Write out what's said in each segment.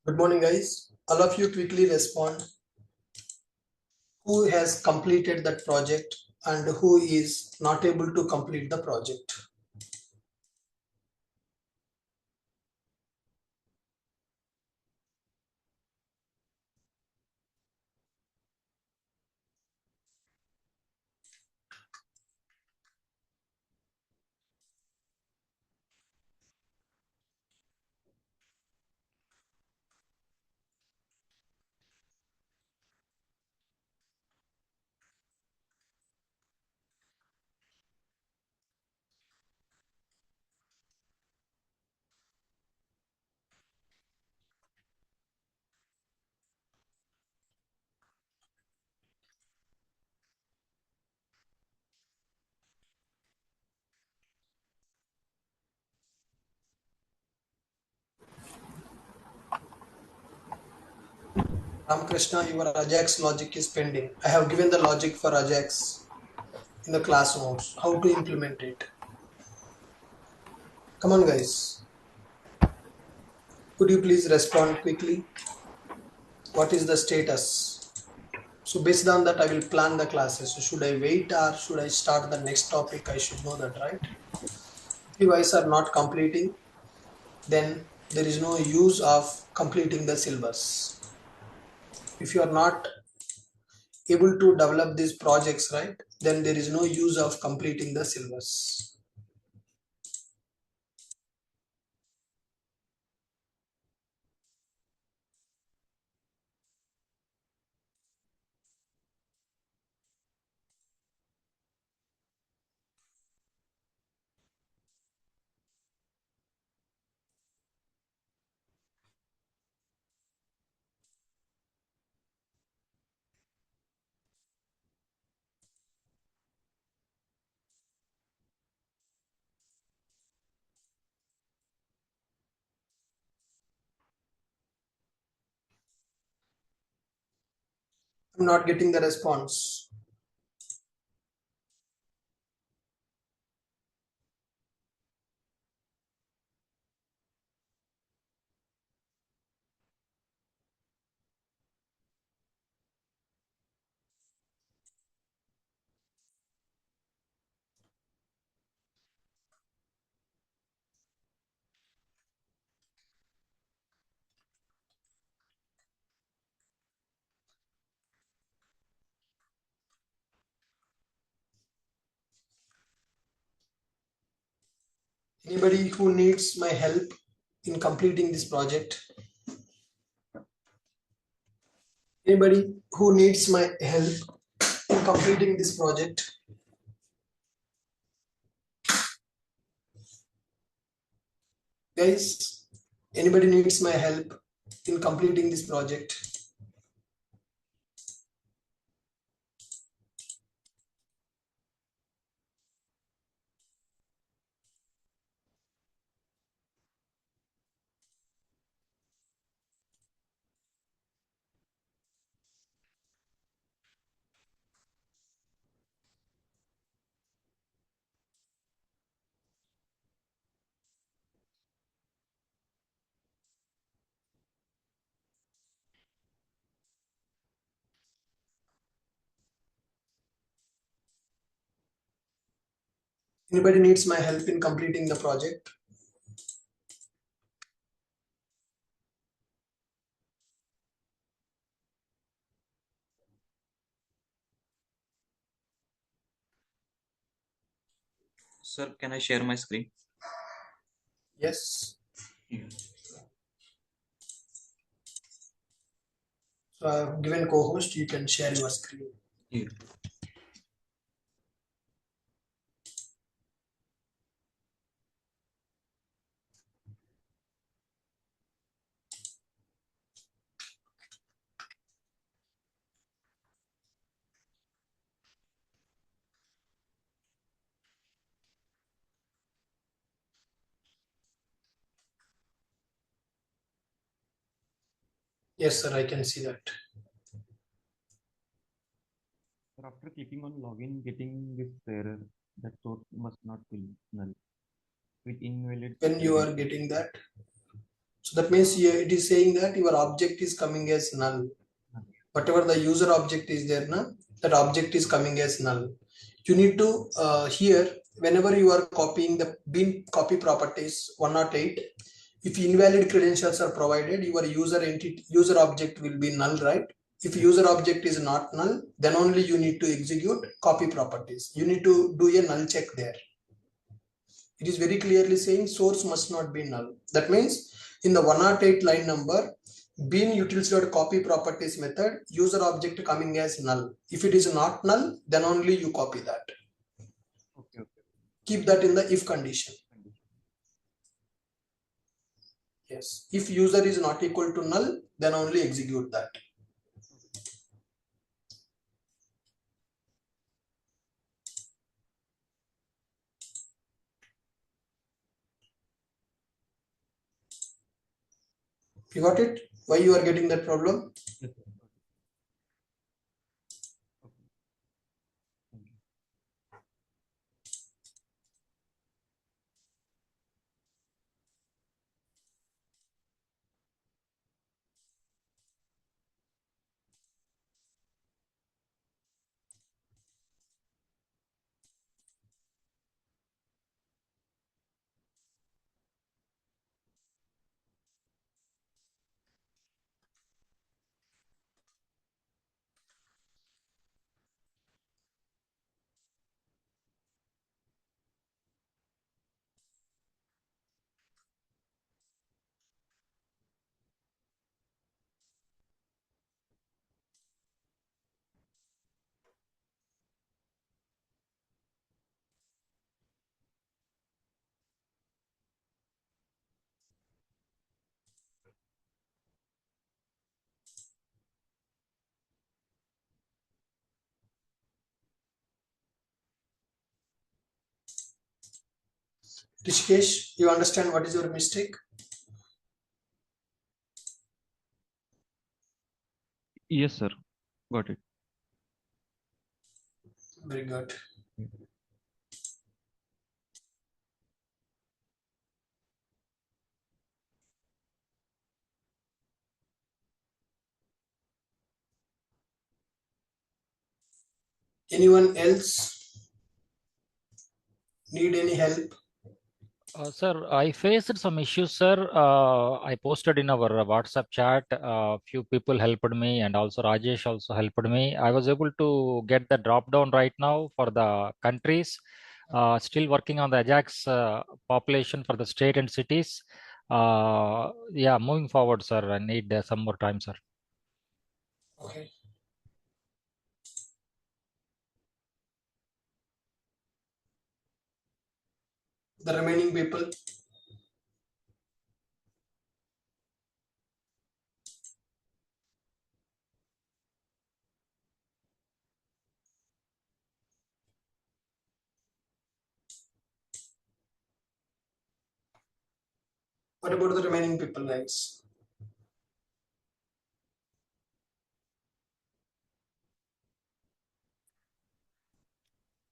Good morning, guys. All of you quickly respond who has completed that project and who is not able to complete the project. Ramakrishna, your Ajax logic is pending. I have given the logic for Ajax in the class notes. How to implement it? Come on, guys. Could you please respond quickly? What is the status? So based on that, I will plan the classes. So should I wait or should I start the next topic? I should know that, right? If you guys are not completing, then there is no use of completing the syllabus. If you are not able to develop these projects, right, then there is no use of completing the syllabus. I'm not getting the response. Anybody who needs my help in completing this project? Anybody who needs my help in completing this project? Guys, anybody needs my help in completing this project? Anybody needs my help in completing the project? Sir, can I share my screen? Yes. Yeah. So I have given co-host, you can share your screen. Yeah. Yes, sir, I can see that. Sir, after clicking on login, getting this error that source must not be null with invalid When you are credentials. getting that, So that means here it is saying that your object is coming as null. Whatever the user object is there now, that object is coming as null. You need to here whenever you are copying the bin copy properties 108, if invalid credentials are provided, your user object will be null, right? If user object is not null, then only you need to execute copy properties. You need to do a null check there. It is very clearly saying source must not be null. That means in the 108 line number, bin utils.copy properties method, user object coming as null. If it is not null, then only you copy that. Okay, okay. Keep that in the if condition. Yes. If user is not equal to null, then only execute that. You got it? Why you are getting that problem? Yes, sir. Okay. Thank you. Rishikesh, you understand what is your mistake? Yes, sir. Got it. Very good. Anyone else need any help? Sir, I faced some issues, sir. I posted in our WhatsApp chat. Few people helped me, and also Rajesh also helped me. I was able to get the drop down right now for the countries. Still working on the Ajax population for the state and cities. Yeah, moving forward, sir. I need some more time, sir. Okay. The remaining people. What about the remaining people, guys?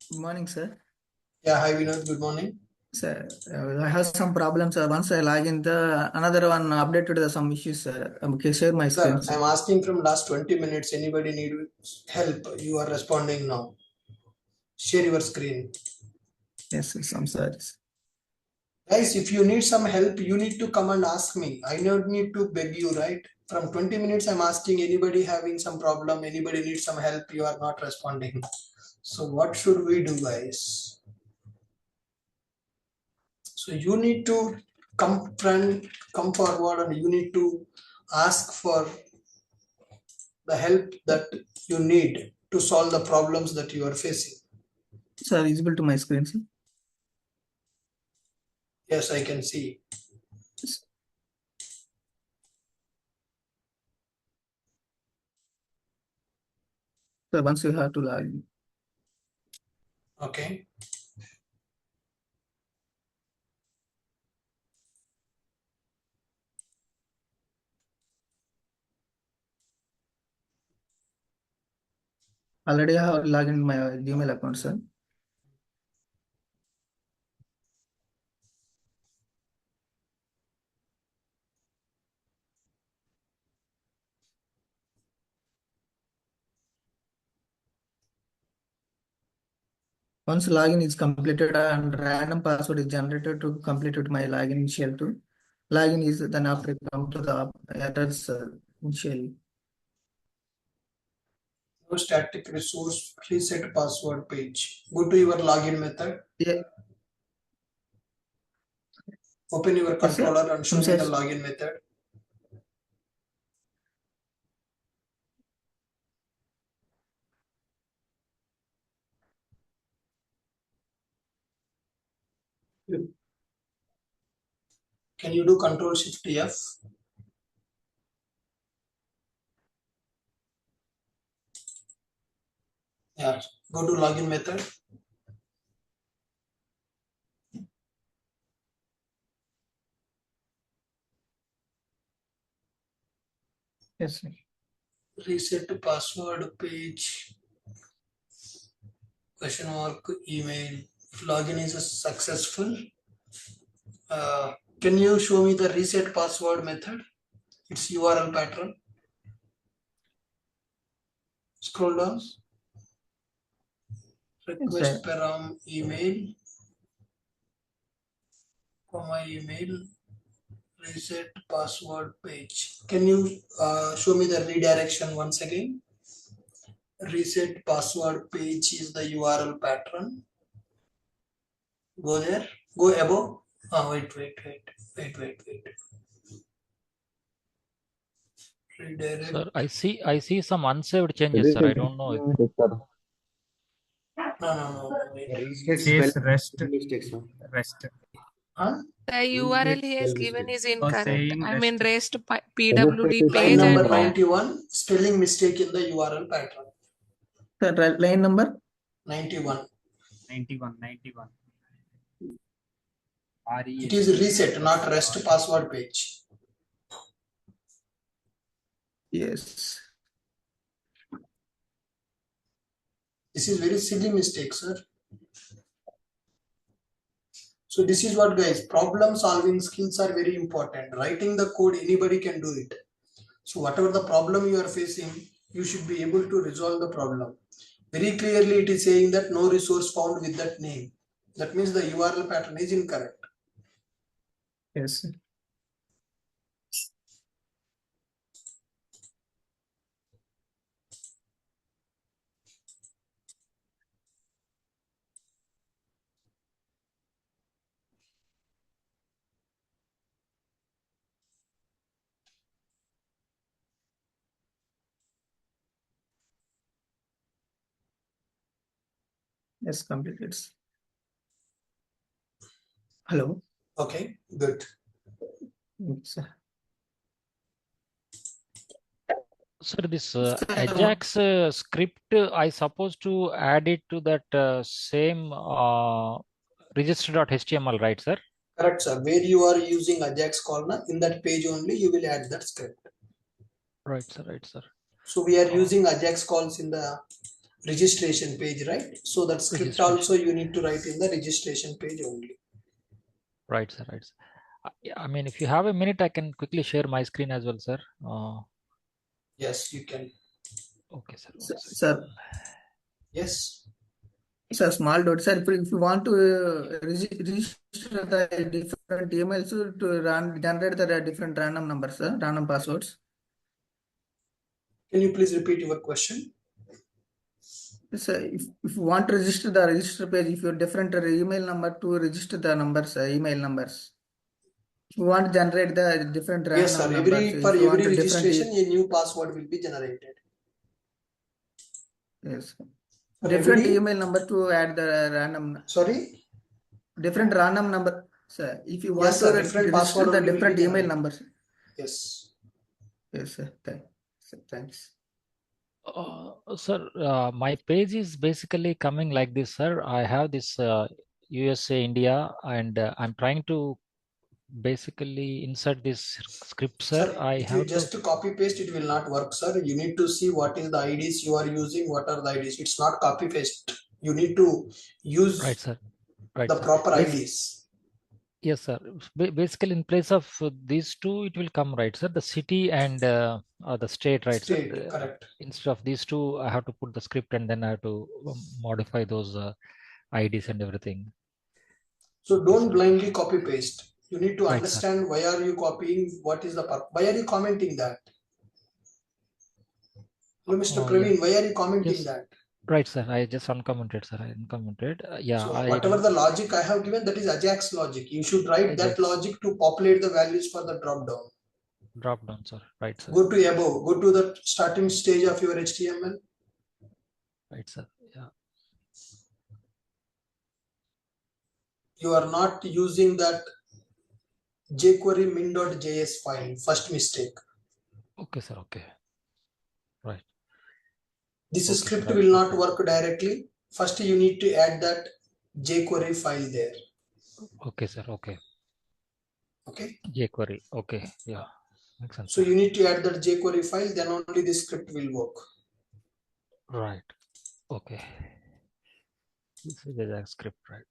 Good morning, sir. Yeah, hi Vinod, good morning. Sir, I have some problems. Once I log in, the another one updated some issues, sir. Okay, share my screen, Sir, sir. I'm asking from last 20 minutes. Anybody need help? You are responding now. Share your screen. Yes, sir, I'm sorry. Guys, if you need some help, you need to come and ask me. I don't need to beg you, right? From 20 minutes, I'm asking anybody having some problem, anybody needs some help, you are not responding. So what should we do, guys? So you need to come forward and you need to ask for the help that you need to solve the problems that you are facing. Sir, visible to my screen, sir. Yes, I can see. So once you have to log in. Okay. Already I have logged in my Gmail account, sir. Once login is completed and random password is generated to complete with my login initial to login is then after come to the errors initially. No static resource reset password page. Go to your login method. Yeah. Open your Yes, sir. controller and show me the Says login method. Can you do Control Shift F? Yeah. Go to login method. yes, sir. Reset password page. Question mark email. If login is successful, can you show me the reset password method? Its URL pattern. Scroll down. Yes, Request sir. param email, comma email, reset password page. Can you show me the redirection once again? Reset password page is the URL pattern. Go there. Go above. Wait. Redirect. Sir, I see some unsaved changes, sir. I don't know. No. Wait. Says rest. Huh? The URL he has given is incorrect. saying I mean rest. REST PWD Line page number and 91. Spelling mistake in the URL pattern. Sir, line number 91. 91. It is reset, not rest password page. yes. This is very silly mistake, sir. So this is what, guys, problem solving skills are very important. Writing the code, anybody can do it. So whatever the problem you are facing, you should be able to resolve the problem. Very clearly it is saying that no resource found with that name. That means the URL pattern is incorrect. Yes. Yes, completed. Hello. Okay, good. Yes, sir. Sir, this Sir, Ajax script, I supposed to add it to that same register.html, right, sir? Correct, sir. Where you are using Ajax column, in that page only you will add that script. Right, sir. So we are using Ajax calls in the registration page, right? So that script also you need to write in the registration page only. Right, sir. I mean, if you have a minute, I can quickly share my screen as well, sir. Yes, you can. Okay, sir. Sir. Yes. It's a small dot, sir. If you want to register the different emails to generate the different random numbers, sir, random passwords. Can you please repeat your question? So if you want to register the register page, if you different email number to register the numbers, email numbers. If you want to generate the different random yes, sir. numbers, For if you want every to registration, a new password will be generated. Yes. For Different every, email number to add the random. Sorry? Different random number. Sir, if you want Yes, to sir. Different register password the only will different be email generated. numbers. Yes. Yes, sir. Thanks. Sir, my page is basically coming like this, sir. I have this USA, India, and I'm trying to basically insert this script, sir. If you just copy paste, it will not work, sir. You need to see what is the IDs you are using, what are the IDs. It's not copy paste. You need to use right, sir. the proper IDs. Yes, sir. Basically, in place of these two, it will come, right, sir? The city and the state, right, State, sir? correct. Instead of these two, I have to put the script and then I have to modify those IDs and everything. So don't blindly copy paste. You need to Right, understand why are you copying, what is the purpose, why are you commenting that? Hello, Mr. Yeah. Praveen, why are you commenting Yes. that? Right, sir. I just uncommented, sir. I uncommented. Yeah. So whatever the logic I have given, that is Ajax logic. You should write that Ajax. logic to populate the values for the drop down. Drop down, sir. Right, sir. Go to above. Go to the starting stage of your HTML. Right, sir. Yeah. You are not using that jQuery min.js file. First mistake. Okay, sir. Okay. Right. This Okay, script sir, will not work directly. First, you need to add that jQuery file there. Okay, sir. Okay. Okay. jQuery. Okay. Yeah. Makes sense. So you need to add that jQuery file. Then only this script will work. Right. Okay. This is the Ajax script, right?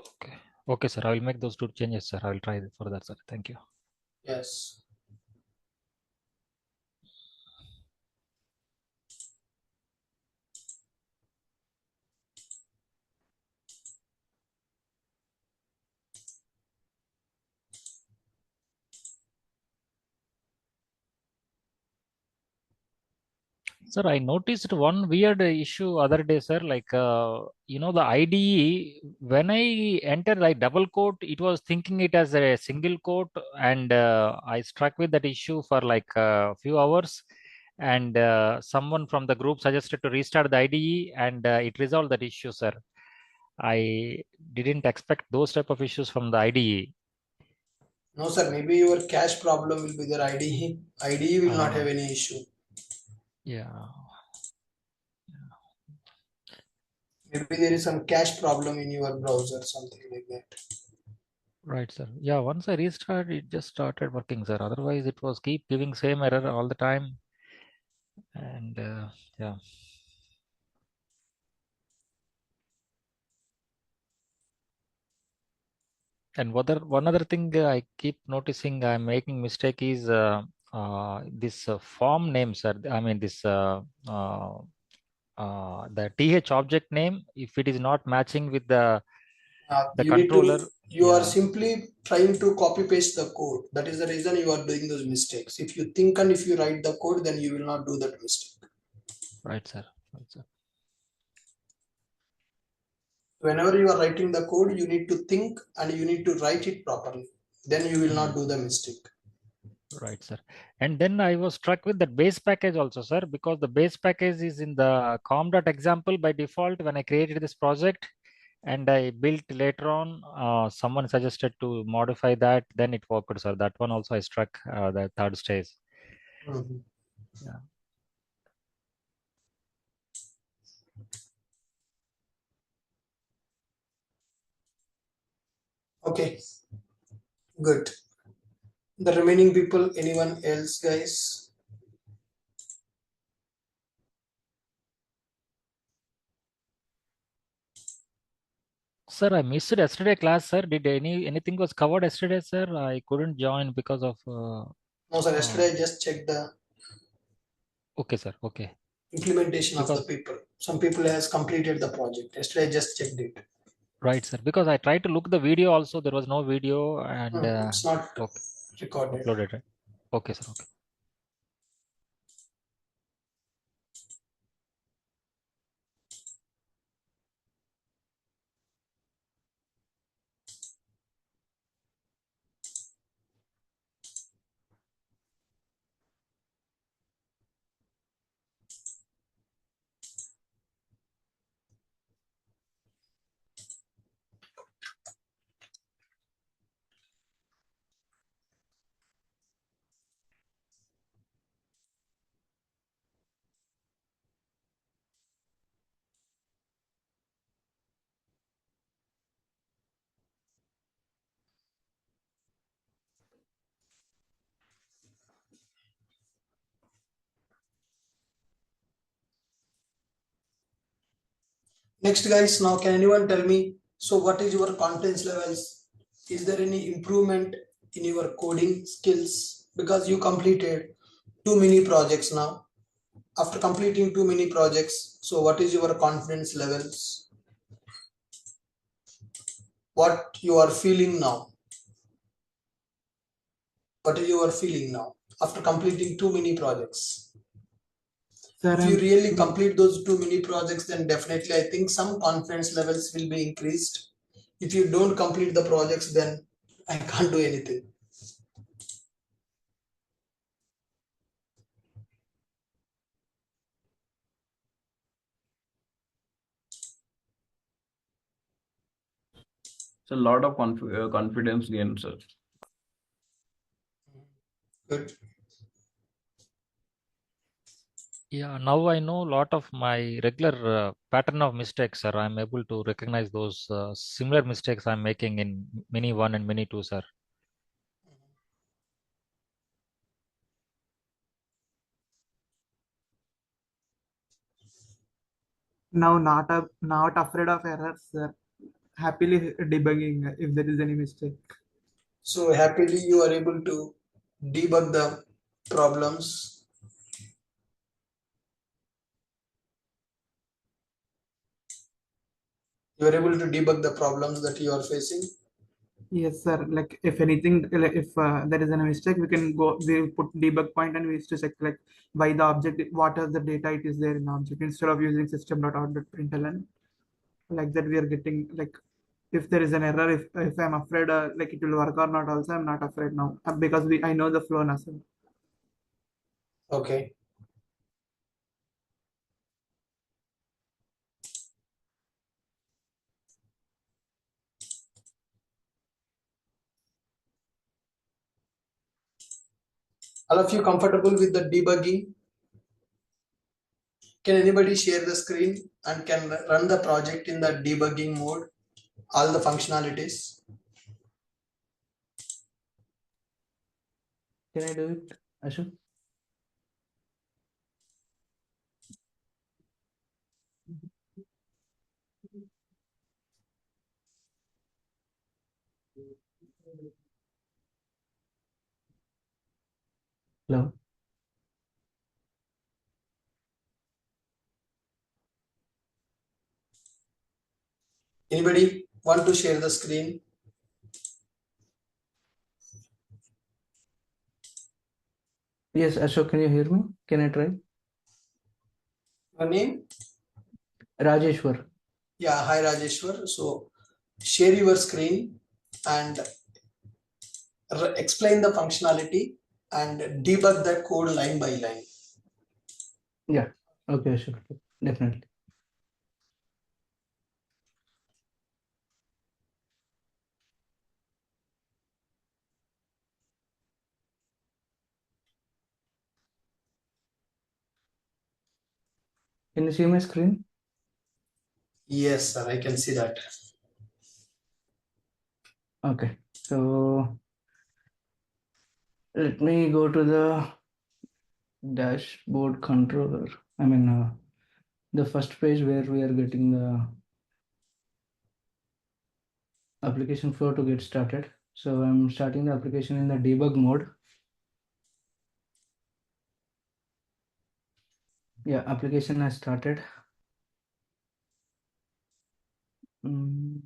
Okay. Okay, sir. I will make those 2 changes, sir. I will try for that, sir. Thank you. Yes. Sir, I noticed one weird issue other day, sir. Like, the IDE, when I entered, I double quote, it was thinking it as a single quote, and I struck with that issue for like a few hours. And someone from the group suggested to restart the IDE, and it resolved that issue, sir. I didn't expect those type of issues from the IDE. No, sir. Maybe your cache problem will be there. IDE. IDE will not have any issue. Yeah. Maybe there is some cache problem in your browser, something like that. Right, sir. Yeah, once I restarted, it just started working, sir. Otherwise, it was keep giving same error all the time. And yeah. And one other thing I keep noticing I'm making mistake is this form name, sir. I mean this the th object name. If it is not matching with the You controller, need to. You are yeah. simply trying to copy paste the code. That is the reason you are doing those mistakes. If you think and if you write the code, then you will not do that mistake. Right, sir. Right, sir. Whenever you are writing the code, you need to think and you need to write it properly. Then you will not do the mistake. Right, sir. And then I was struck with that base package also, sir, because the base package is in the com.example by default when I created this project, and I built later on. Someone suggested to modify that, then it worked, sir. That one also I struck the third stage. Yeah. Okay, good. The remaining people, anyone else, guys? Sir, I missed yesterday class, sir. Did anything was covered yesterday, sir? I couldn't join because of. No, sir. Yesterday I just checked the Okay, sir. Okay. implementation of the Because people. Some people has completed the project. Yesterday I just checked it. right, sir. Because I tried to look the video also. There was no video, and It's not okay, recorded. uploaded. Right? Okay, sir. Okay. Next, guys, now can anyone tell me, so what is your confidence levels? Is there any improvement in your coding skills? Because you completed 2 mini projects now. After completing 2 mini projects, so what is your confidence levels? what you are feeling now. What you are feeling now after completing too many projects. Sir, If you really complete those too many projects, then definitely I think some confidence levels will be increased. If you don't complete the projects, then I can't do anything. it's a lot of confidence gain, sir. Good. Yeah, now I know a lot of my regular pattern of mistakes, sir. I'm able to recognize those similar mistakes I'm making in Mini 1 and Mini 2, sir. Now not afraid of errors, sir. Happily debugging if there is any mistake. So happily you are able to debug the problems. You are able to debug the problems that you are facing. Yes, sir. Like if anything, like if there is a mistake, we put debug point and we used to check like why the object, what are the data it is there in the object instead of using system.out.println. Like that we are getting like if there is an error, if I'm afraid like it will work or not, also I'm not afraid now because I know the flow now, sir. Okay. All of you comfortable with the debugging? Can anybody share the screen and can run the project in the debugging mode? All the functionalities. Can I do it, Ashok? Hello. Anybody want to share the screen? Yes, Ashok, can you hear me? Can I try? Your name? Rajeshwar. Yeah, hi Rajeshwar. So share your screen and explain the functionality and debug that code line by line. Yeah. Okay, Ashok. Definitely. Can you see my screen? Yes, sir, I can see that. Okay. So let me go to the dashboard controller. I mean, the first page where we are getting the application flow to get started. So I'm starting the application in the debug mode. Yeah, application has started. Mm.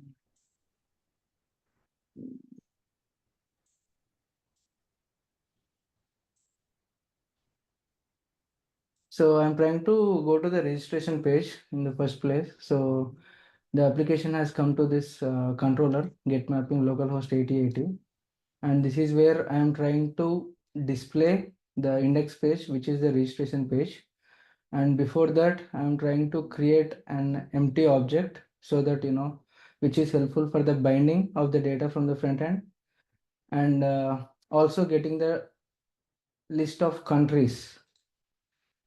So I'm trying to go to the registration page in the first place. So the application has come to this controller, get mapping localhost 8080. And this is where I am trying to display the index page, which is the registration page. And before that, I'm trying to create an empty object so that, which is helpful for the binding of the data from the front end. And also getting the list of countries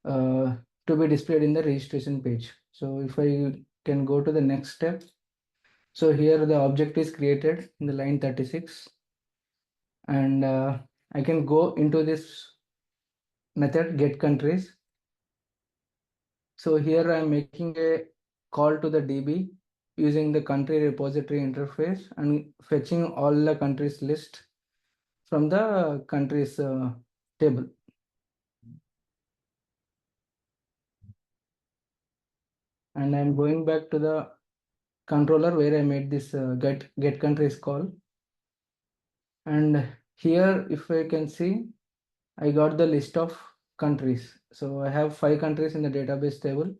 to be displayed in the registration page. So if I can go to the next step. So here the object is created in the line 36. And I can go into this method get countries. So here I'm making a call to the DB using the country repository interface and fetching all the countries list from the countries table. And I'm going back to the controller where I made this get countries call. And here, if I can see, I got the list of countries. So I have 5 countries in the database table.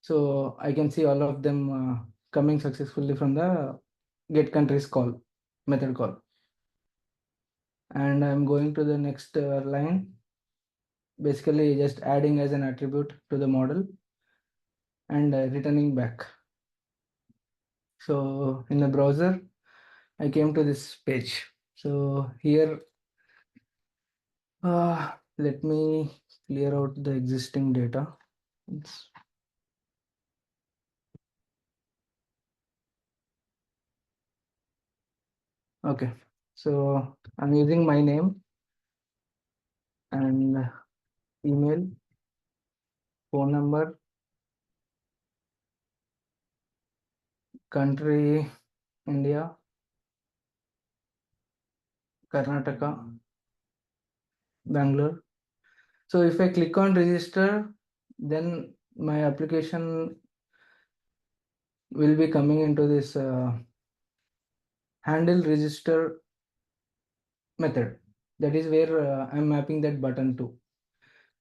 So I can see all of them coming successfully from the get countries call method call. And I'm going to the next line, basically just adding as an attribute to the model and returning back. So in the browser, I came to this page. So here, let me clear out the existing data. Okay, so I'm using my name and email, phone number, country, India, Karnataka, Bangalore. So if I click on register, then my application will be coming into this handle register method. That is where I'm mapping that button to.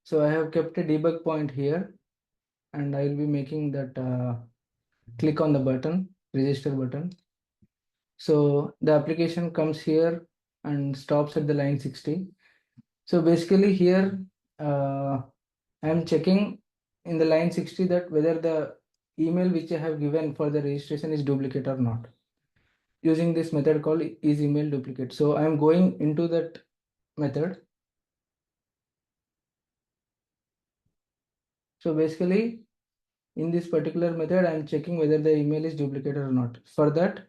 So I have kept a debug point here, and I will be making that click on the button, register button. So the application comes here and stops at the line 60. So basically here, I'm checking in the line 60 that whether the email which I have given for the registration is duplicate or not. Using this method called is email duplicate. So I'm going into that method. So basically in this particular method, I'm checking whether the email is duplicate or not. For that,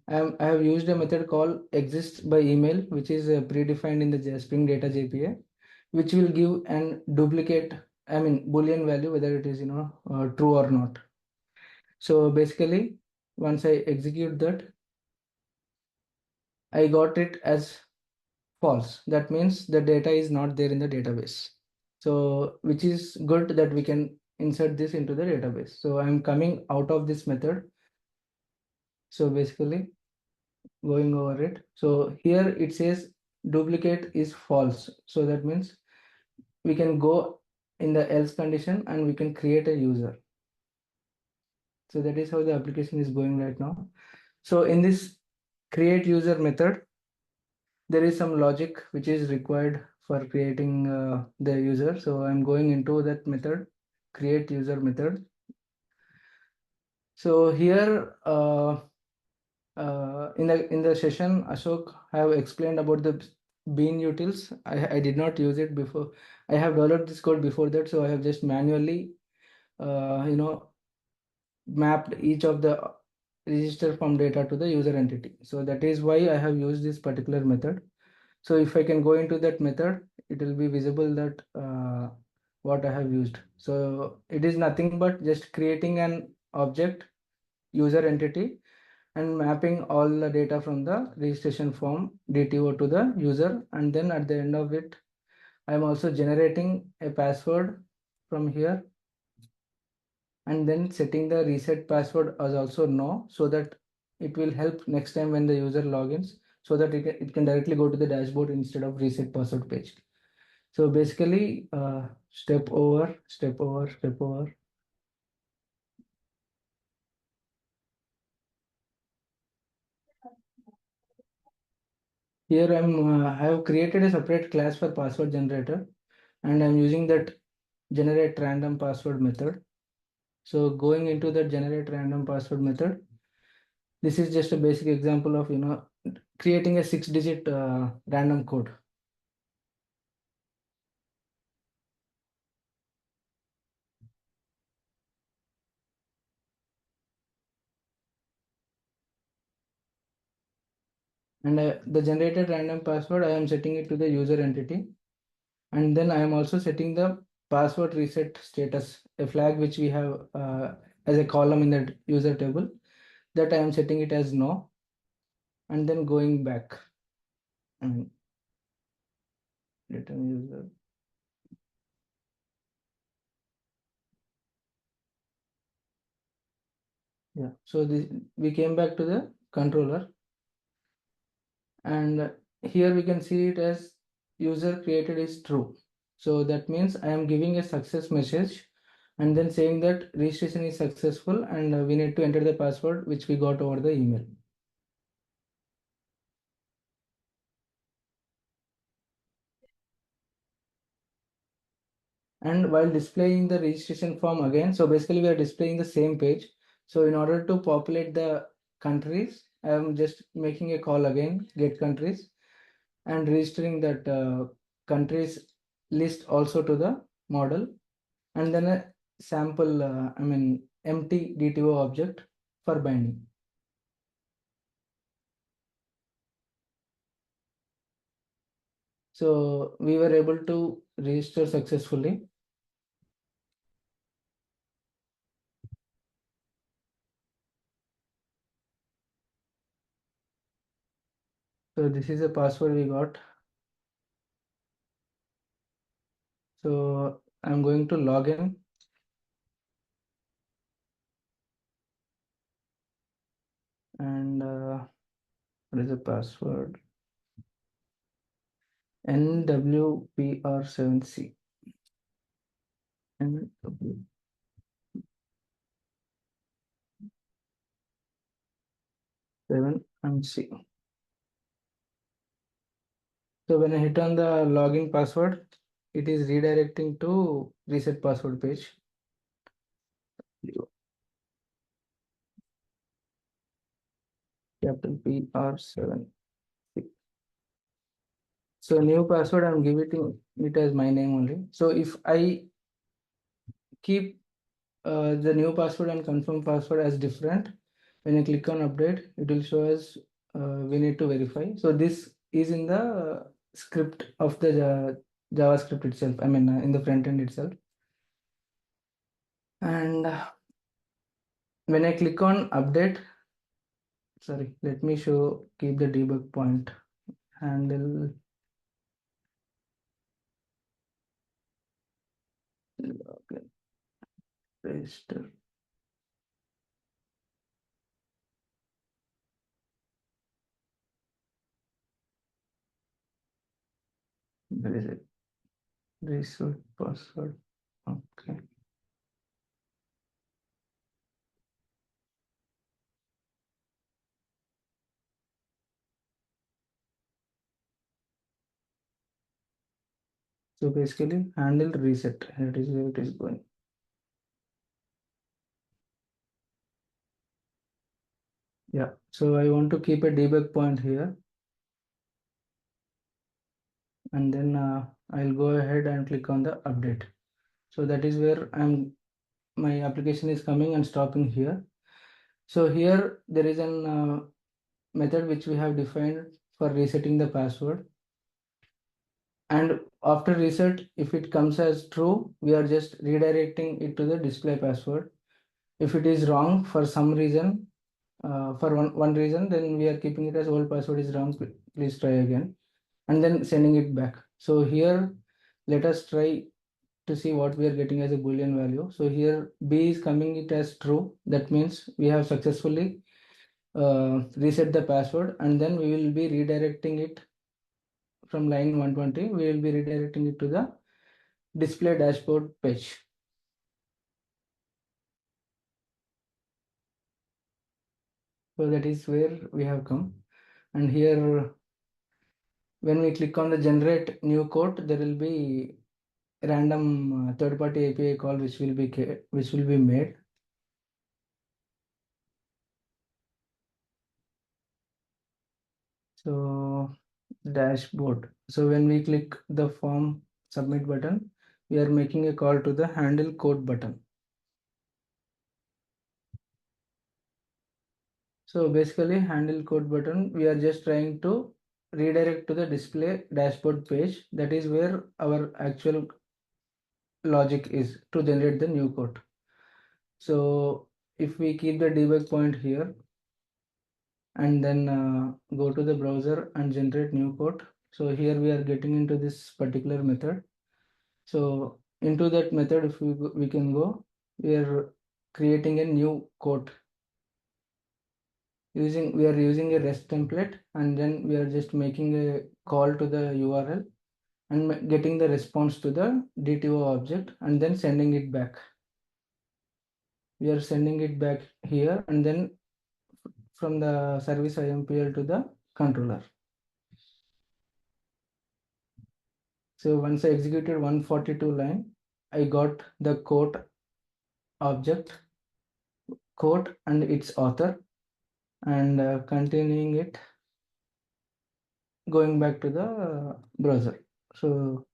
I have used a method called exists by email, which is predefined in the Spring Data JPA, which will give an duplicate, Boolean value, whether it is, true or not. So basically, once I execute that, I got it as false. That means the data is not there in the database. So which is good that we can insert this into the database. So I'm coming out of this method. So basically going over it. So here it says duplicate is false. So that means we can go in the else condition and we can create a user. So that is how the application is going right now. So in this create user method, there is some logic which is required for creating the user. So I'm going into that method, create user method. So here in the session, Ashok have explained about the bean utils. I did not use it before. I have developed this code before that, so I have just manually mapped each of the register from data to the user entity. So that is why I have used this particular method. So if I can go into that method, it will be visible that what I have used. So it is nothing but just creating an object user entity and mapping all the data from the registration form DTO to the user. And then at the end of it, I'm also generating a password from here and then setting the reset password as also no, so that it will help next time when the user logins, so that it can directly go to the dashboard instead of reset password page. So basically step over, step over, step over. Here I have created a separate class for password generator and I'm using that generate random password method. So going into the generate random password method, this is just a basic example of creating a 6-digit random code. And the generated random password, I am setting it to the user entity. And then I am also setting the password reset status, a flag which we have as a column in the user table, that I am setting it as no. And then going back and return user. Yeah. So we came back to the controller, and here we can see it as user created is true. So that means I am giving a success message and then saying that registration is successful, and we need to enter the password which we got over the email. And while displaying the registration form again, so basically we are displaying the same page. So in order to populate the countries, I am just making a call again, get countries, and registering that countries list also to the model, and then a sample, empty DTO object for binding. So we were able to register successfully. So this is a password we got. So I'm going to log in. And what is the password? NWPR7C. NW7MC. So when I hit on the login password, it is redirecting to reset password page. Capital PR7. So new password, I'm giving it as my name only. So if I keep the new password and confirm password as different, when I click on update, it will show us we need to verify. So this is in the script of the JavaScript itself, in the front end itself. And when I click on update, sorry, let me keep the debug point handle. Login, register. Where is it? Reset password. Okay. So basically handle reset. That is where it is going. Yeah. So I want to keep a debug point here. And then I'll go ahead and click on the update. So that is where my application is coming and stopping here. So here there is an method which we have defined for resetting the password. And after reset, if it comes as true, we are just redirecting it to the display password. If it is wrong for some reason, for one reason, then we are keeping it as old password is wrong. Please try again, and then sending it back. So here, let us try to see what we are getting as a Boolean value. So here B is coming it as true. That means we have successfully reset the password, and then we will be redirecting it from line 120. We will be redirecting it to the display dashboard page. So that is where we have come. And here, when we click on the generate new code, there will be a random third-party API call which will be made. So dashboard. So when we click the form submit button, we are making a call to the handle code button. So basically handle code button, we are just trying to redirect to the display dashboard page. That is where our actual logic is to generate the new code. So if we keep the debug point here and then go to the browser and generate new code. So here we are getting into this particular method. So into that method, if we can go, we are creating a new code we are using a REST template, and then we are just making a call to the URL and getting the response to the DTO object and then sending it back. We are sending it back here and then from the service IMPL to the controller. So once I executed 142 line, I got the quote object, quote and its author, and continuing it, going back to the browser. So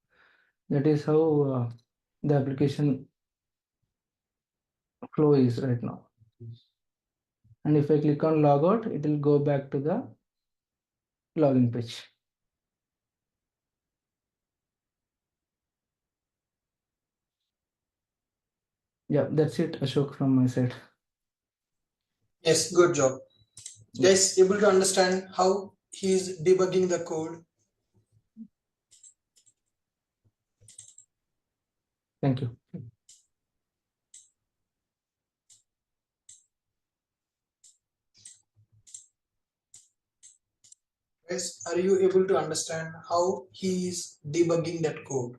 that is how the application flow is right now. And if I click on logout, it will go back to the login page. Yeah, that's it, Ashok, from my side. Yes, good job. Guys, able to understand how he is debugging the code? Thank you. Guys, are you able to understand how he is debugging that code?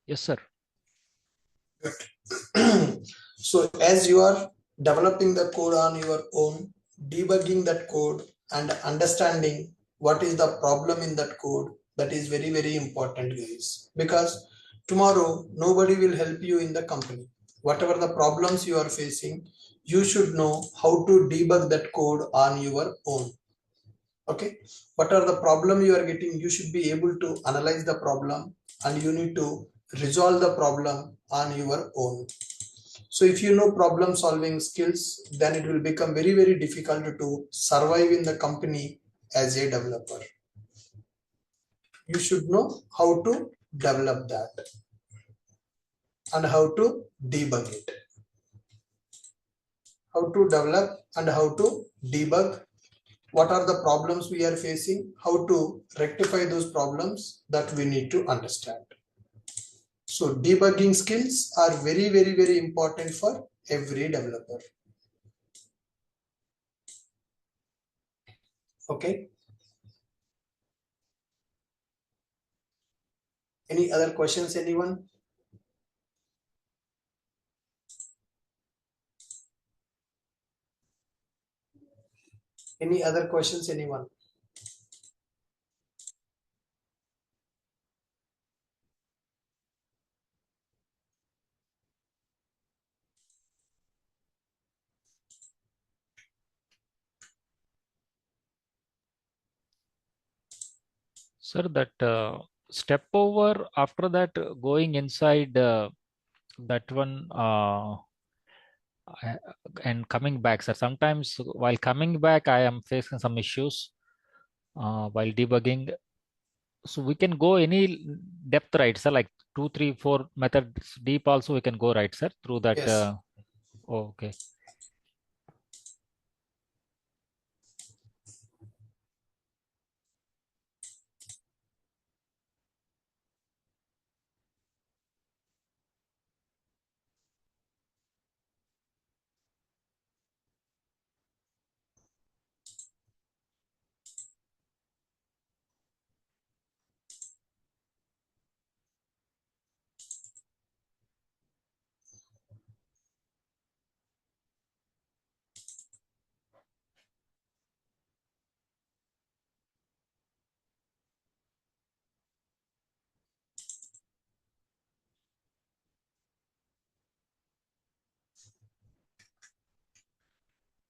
Yes, sir. Good. So as you are developing the code on your own, debugging that code and understanding what is the problem in that code, that is very, very important, guys. Because tomorrow, nobody will help you in the company. Whatever the problems you are facing, you should know how to debug that code on your own. Okay, what are the problem you are getting, you should be able to analyze the problem and you need to resolve the problem on your own. So if you know problem solving skills, then it will become very, very difficult to survive in the company as a developer. You should know how to develop that and how to debug it. How to develop and how to debug. What are the problems we are facing? How to rectify those problems, that we need to understand. So debugging skills are very, very, very important for every developer. Okay. Any other questions, anyone? Any other questions, anyone? Sir, that step over after that going inside that one and coming back, sir. Sometimes while coming back, I am facing some issues while debugging. So we can go any depth, right, sir? Like 2, 3, 4 methods deep also we can go, right, sir? Through that. Yes. Oh, okay.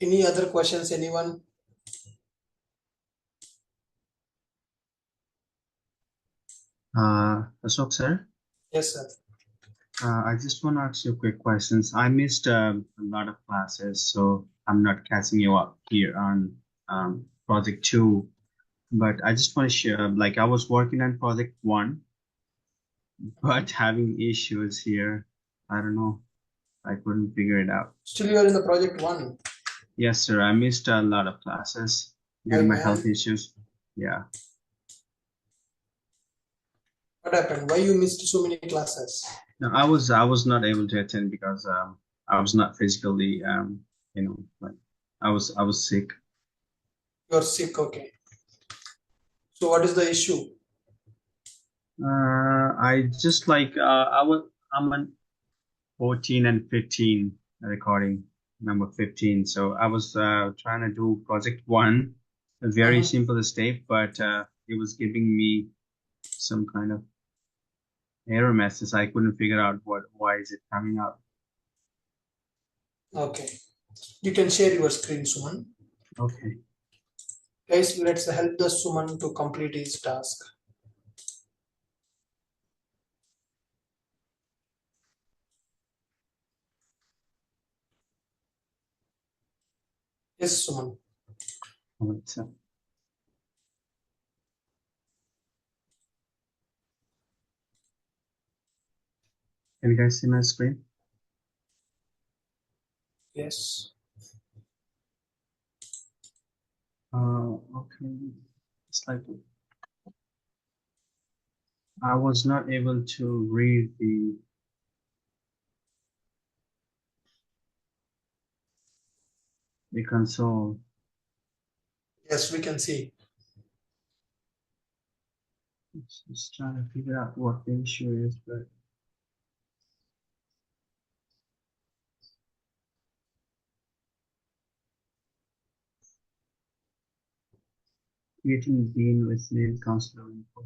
Any other questions, anyone? Ashok sir, Yes, sir. I just want to ask you quick questions. I missed a lot of classes, so I'm not catching you up here on project 2. But I just want to share, like I was working on project 1, but having issues here. I don't know. I couldn't figure it out. Still you are in the project 1. Yes, sir. I missed a lot of classes due to Hi, my man. health issues. Yeah. What happened? Why you missed so many classes? No, I was not able to attend because I was not physically like I was sick. You're sick, okay. So what is the issue? I just like I'm on 14 and 15 recording number 15. So I was trying to do project one, a very simple step, but it was giving me some kind of error message. I couldn't figure out why is it coming up. Okay. You can share your screen, Suman. Okay. Guys, let's help the Suman to complete his task. Yes, Suman. All right, so can you guys see my screen? Yes. Okay. It's like I was not able to read the console. Yes, we can see. Just trying to figure out what the issue is, but creating bean with name counselor info.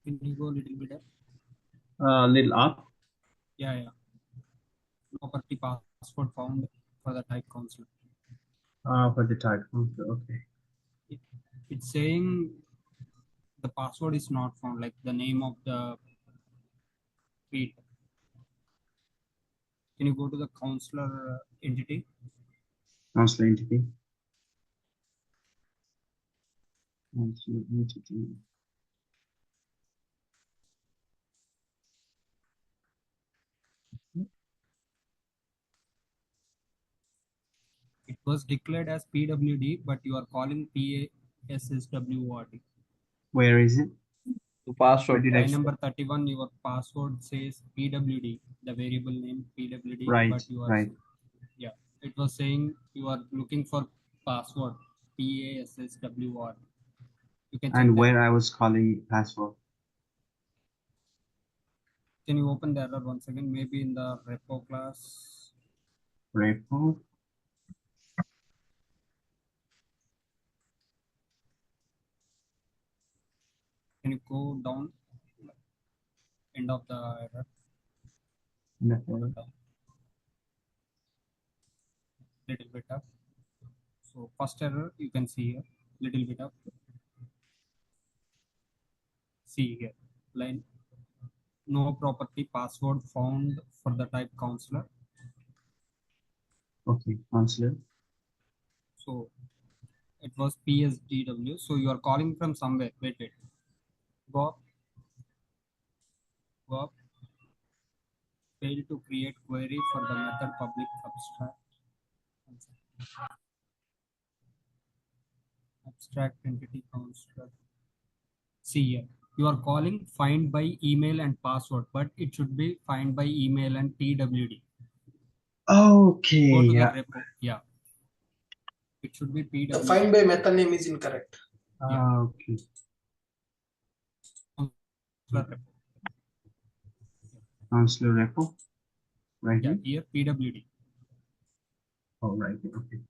Can you go a little bit up? Little up. Yeah. Property password found for the type counselor. For the type counselor. Okay. It's saying the password is not found, like the name of the feed. Can you go to the counselor entity? Counselor entity. Counselor entity. It was declared as PWD, but you are calling PASSWORD. Where is it? The password. Where did I? Line number 31, your password says PWD, the variable name PWD, Right. but you are, Right. yeah, it was saying you are looking for password, PASSWORD. You can check And that. where I was calling password. Can you open the error once again? Maybe in the repo class. Repo. Can you go down? End of the error. Nothing. Little bit up. So first error you can see here. Little bit up. See here. Line. No property password found for the type counselor. Okay, counselor. So it was PSDW. So you are calling from somewhere. Wait. Go up. Go up. Fail to create query for the method public abstract. Abstract entity counselor. See here. You are calling find by email and password, but it should be find by email and PWD. Okay. Go to Yeah. the repo. Yeah. It should be PWD. The find by method name is incorrect. Yeah. Okay. Counselor repo. Counselor repo. Right Yeah, here. here PWD. Oh, right. Okay.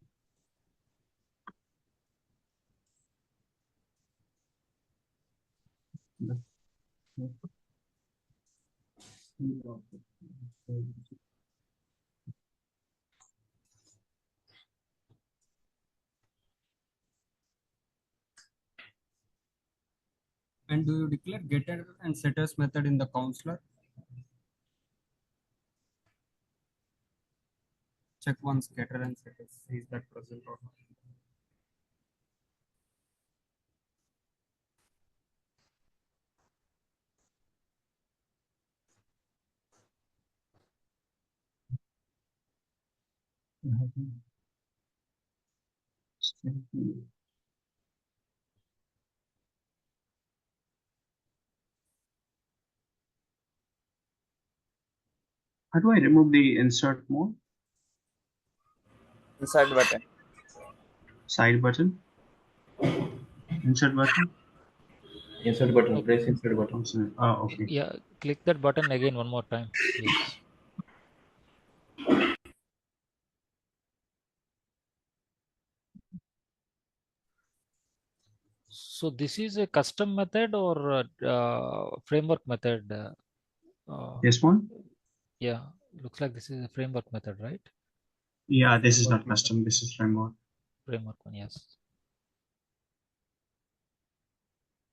And do you declare getter and setters method in the counselor? check once getter and setters. Is that present or not? How do I remove the insert mode? Insert button. Side button? Insert button? Insert button. Okay. Press insert button. Oh, okay. Yeah, click that button again one more time, please. So this is a custom method or framework method? This one? Yeah, looks like this is a framework method, right? Yeah, this is not custom. This is framework. Framework one, yes.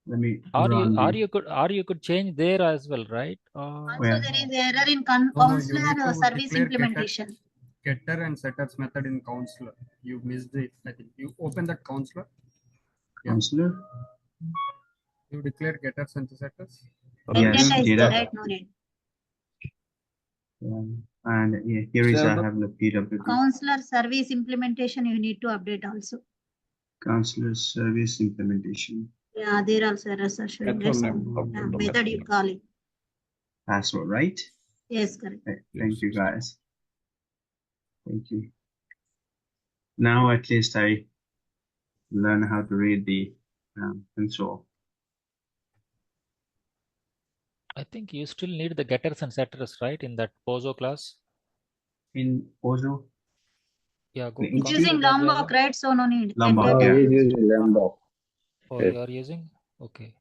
Let me Or run you could change there as well, right? Also, where? there is error in No, you counselor need to service declare implementation. Getter and setters method in counselor. You missed it. I think you open that counselor. Yeah. Counselor? You declare getters and setters. Yes, Agenda is did there, I? right? No need. And yeah, here is I have the PWD. Counselor service implementation you need to update also. Counselor service implementation. Yeah, there also errors are showing. Method That's name. all. Method you call it. Password, right? Yes, correct. Thank you, guys. Thank you. Now at least I learn how to read the console. I think you still need the getters and setters, right, in that POSO class? In Ozo? Yeah, go. It's using Lombok, right? So no need. Lombok, Entity. yeah. He is using Lombok. Oh, you are using? Okay.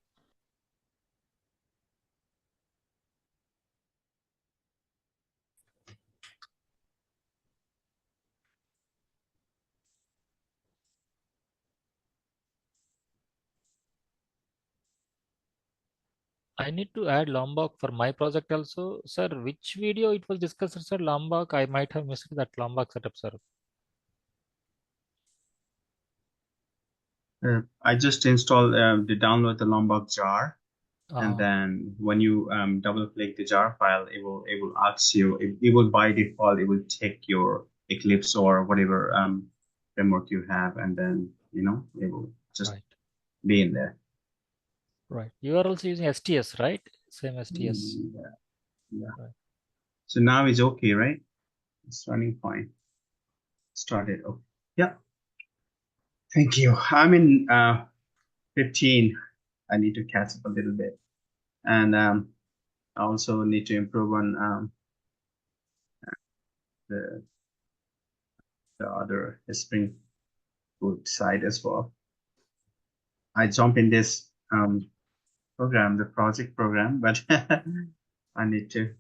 I need to add Lombok for my project also. Sir, which video it was discussed, sir? Lombok? I might have missed that Lombok setup, sir. I just installed the download the Lombok jar, and Ah. then when you double click the jar file, it will ask you. It will by default it will take your Eclipse or whatever framework you have, and then it will just Right. be in there. Right. You are also using STS, right? Same STS. Yeah. Right. So now it's okay, right? It's running fine. Started. Okay. Yeah. Thank you. I'm in 15. I need to catch up a little bit, and I also need to improve on the other Spring Boot side as well. I jump in this program, the project program, but I need to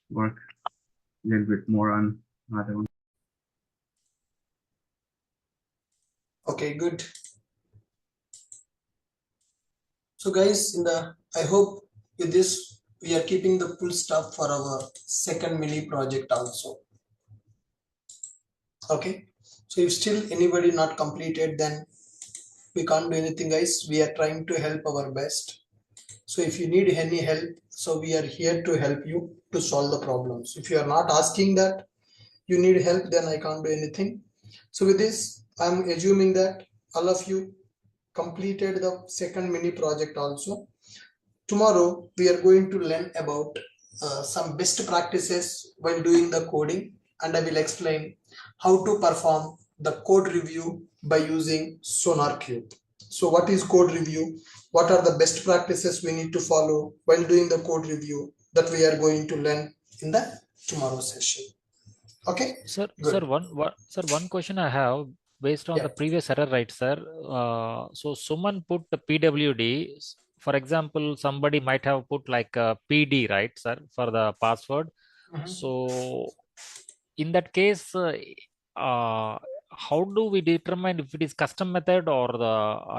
work a little bit more on other one. Okay, good. So guys, I hope with this we are keeping the full stuff for our second mini project also. Okay, so if still anybody not completed, then we can't do anything, guys. We are trying to help our best. So if you need any help, so we are here to help you to solve the problems. If you are not asking that you need help, then I can't do anything. So with this, I'm assuming that all of you completed the second mini project also. Tomorrow we are going to learn about some best practices while doing the coding, and I will explain how to perform the code review by using SonarQube. So what is code review? What are the best practices we need to follow while doing the code review? That we are going to learn in the tomorrow session. Okay. Sir, good. sir, one question I have based on the previous error, right, sir? So someone put the PWD. For example, somebody might have put like a PD, right, sir, for the password. So in that case, how do we determine if it is custom method or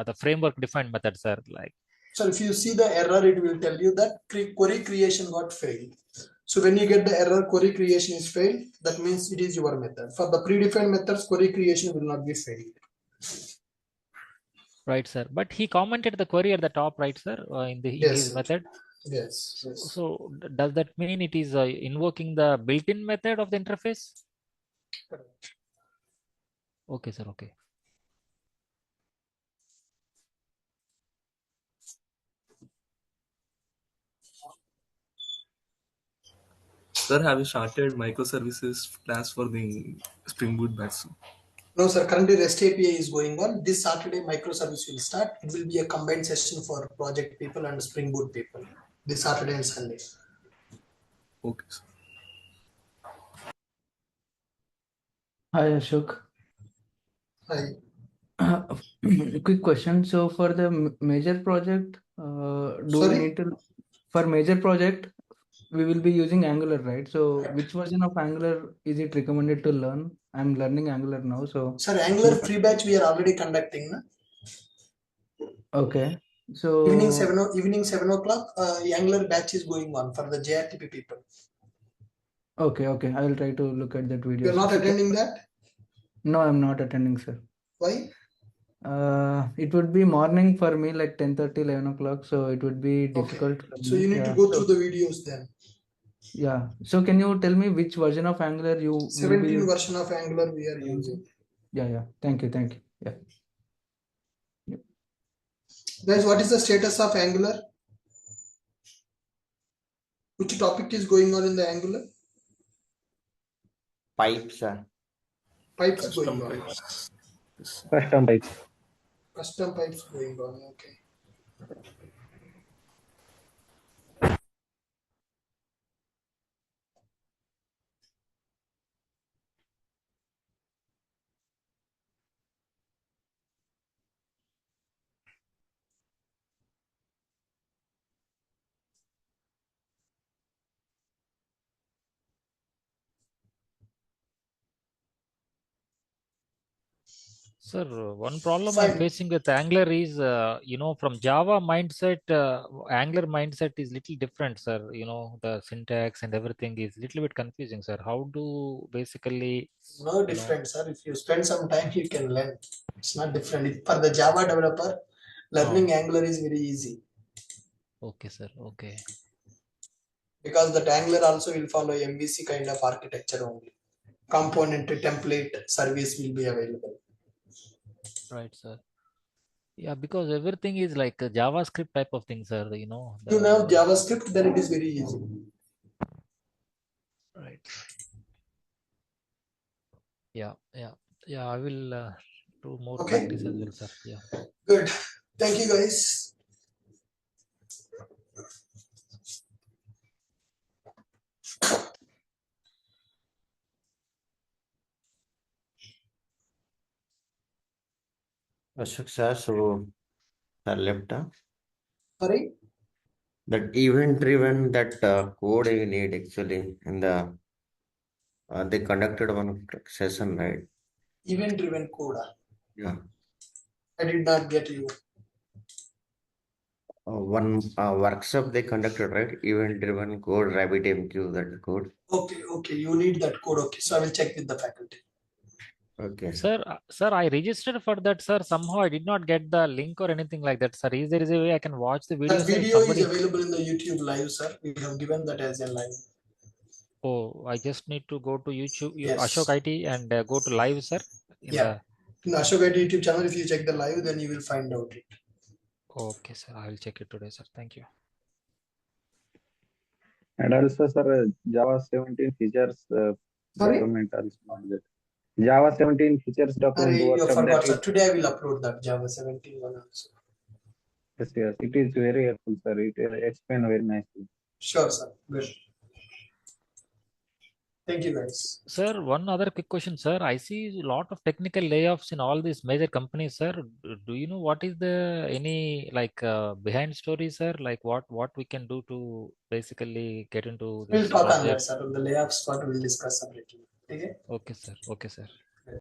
the framework defined method, sir? Like, so if you see the error, it will tell you that query creation got failed. So when you get the error query creation is failed, that means it is your method. For the predefined methods, query creation will not be failed. Right, sir. But he commented the query at the top, right, sir, in his method. Yes. So does that mean it is invoking the built-in method of the interface? Correct. Okay, sir. Okay. Sir, have you started microservices class for the Spring Boot batch? No, sir. Currently, REST API is going on. This Saturday, microservice will start. It will be a combined session for project people and Spring Boot people. This Saturday and Sunday. Okay, sir. Hi, Ashok. Hi. Quick question. So for the major project, do we Sorry? need to, for major project, we will be using Angular, right? So which version of Angular is it recommended to learn? I'm learning Angular now. So Sir, Angular free batch we are already conducting. Na? okay. Evening So 7 o'clock, Angular batch is going on for the JRTP people. okay, I will try to look at that video. You are not attending that? No, I'm not attending, sir. Why? It would be morning for me, like 10:30, 11 o'clock. So it would be difficult for So me. you need to Yeah. go through the videos then. Yeah. So can you tell me which version of Angular you will be 17 using? version of Angular we are using. Yeah. Thank you. Yeah. Guys, what is the status of Angular? Which topic is going on in the Angular? Pipes. Pipes Custom going on. pipes. Custom pipes. Custom pipes going on. Okay. Sir, one problem I'm Fine. facing with Angular is, from Java mindset, Angular mindset is little different, sir. The syntax and everything is little bit confusing, sir. How do basically, No different, sir. If you spend some time, you can learn. It's not different. For the Java developer, learning Angular is very easy. Okay, sir. Okay. Because that Angular also will follow MVC kind of architecture only. Component template service will be available. Right, sir. Yeah, because everything is like a JavaScript type of thing, sir. You know JavaScript, then it is very easy. Right. Yeah. I will do more practice as well, sir. Yeah. Good. Thank you, guys. Ashok sir, so left. Sorry? That event driven that code you need actually in the they conducted one session, right? Event driven code. Yeah. I did not get you. One workshop they conducted, right? Event driven code, RabbitMQ, that code. Okay. You need that code. Okay. So I will check with the faculty. Okay. Sir, I registered for that, sir. Somehow I did not get the link or anything like that, sir. Is there a way I can watch the video? That video is available in the YouTube live, sir. We have given that as a live. Oh, I just need to go to YouTube, Yes. Ashok IT, and go to live, sir. In the Ashok IT YouTube channel, if you check the live, then you will find out it. Okay, sir. I will check it today, sir. Thank you. And also, sir, Java 17 features document also not there. Java 17 features document You workshop forgot, that sir. is, Today I will upload that Java 17 one also. yes, it is very helpful, sir. It explain very nicely. Sure, sir. Good. Thank you, guys. Sir, one other quick question, sir. I see a lot of technical layoffs in all these major companies, sir. Do you know what is the any behind story, sir? Like what we can do to basically get into this We'll talk on project? that, sir. On the layoffs part, we'll discuss separately. Okay? Okay, sir.